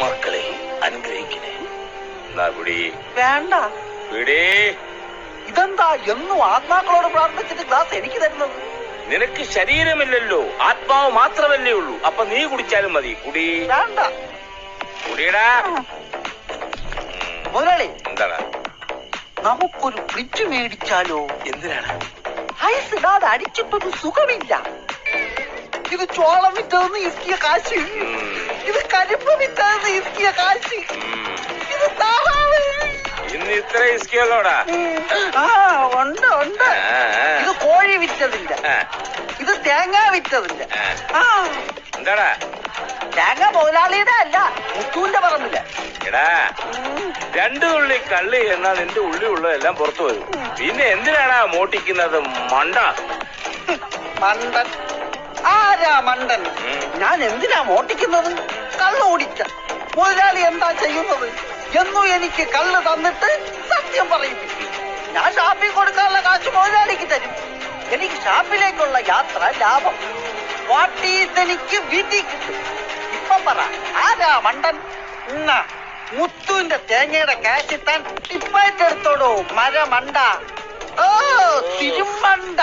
ആത്മാക്കളെ അനുഗ്രഹിക്കണേ. വേണ്ട. ഇതെന്താ എന്നും ആത്മാക്കളോട് പ്രാർത്ഥിച്ചിട്ട് ഗ്ലാസ് എനിക്ക് തരുന്നത്? നിനക്ക് ശരീരമില്ലല്ലോ, ആത്മാവ് മാത്രമല്ലേ ഉള്ളൂ. അപ്പൊ നീ കുടിച്ചാലും മതി. കുടി. വേണ്ട. കുടിയടാ. മുതലാളി, എന്താണ്? നമുക്കൊരു ഫ്രിഡ്ജ് മേടിച്ചാലോ? എന്തിനാണ്? ഐസ് ഇടാതെ അടിച്ചിട്ടൊരു സുഖമില്ല. ഇത് ചോളം വിറ്റതെന്ന് ഇസ്കിയ കാശ്, ഇത് കരിമ്പ് വിറ്റതെന്ന് ഇസ്കിയ കാശ്, ഇത് ഇന്ന് ഇത്ര ഇസ്കിയല്ലോടാ? ഉണ്ട് ഉണ്ട്. ഇത് കോഴി വിറ്റതില്ല, ഇത് തേങ്ങ വിറ്റതില്ല. എന്താടാ? തേങ്ങ മുതലാളിയുടെ അല്ല, മുത്തൂന്റെ പറമ്പില്ല. എടാ, 2 തുള്ളി കള്ളി എന്നാ നിന്റെ ഉള്ളി ഉള്ളതെല്ലാം പുറത്തു വരും. പിന്നെ എന്തിനാടാ മോട്ടിക്കുന്നത്? മണ്ട മണ്ടൻ. ആരാ മണ്ടൻ? ഞാൻ എന്തിനാ മോട്ടിക്കുന്നത്? കള്ള് ഓടിച്ച മുതലാളി എന്താ ചെയ്യുന്നത്? എന്നും എനിക്ക് കള്ള് തന്നിട്ട് സത്യം പറയിപ്പിക്കും. ഞാൻ ഷാപ്പിൽ കൊടുക്കാനുള്ള കാശ് മുതലാളിക്ക് തരും. എനിക്ക് ഷാപ്പിലേക്കുള്ള യാത്ര ലാഭം. എനിക്ക് വിധി കിട്ടും. ഇപ്പം പറ, ആരാ മണ്ടൻ? മുത്തുവിന്റെ തേങ്ങയുടെ കാശ് താൻ ടിപ്പായിട്ടെടുത്തോടോ മരമണ്ട. ഓ തിരുമണ്ട.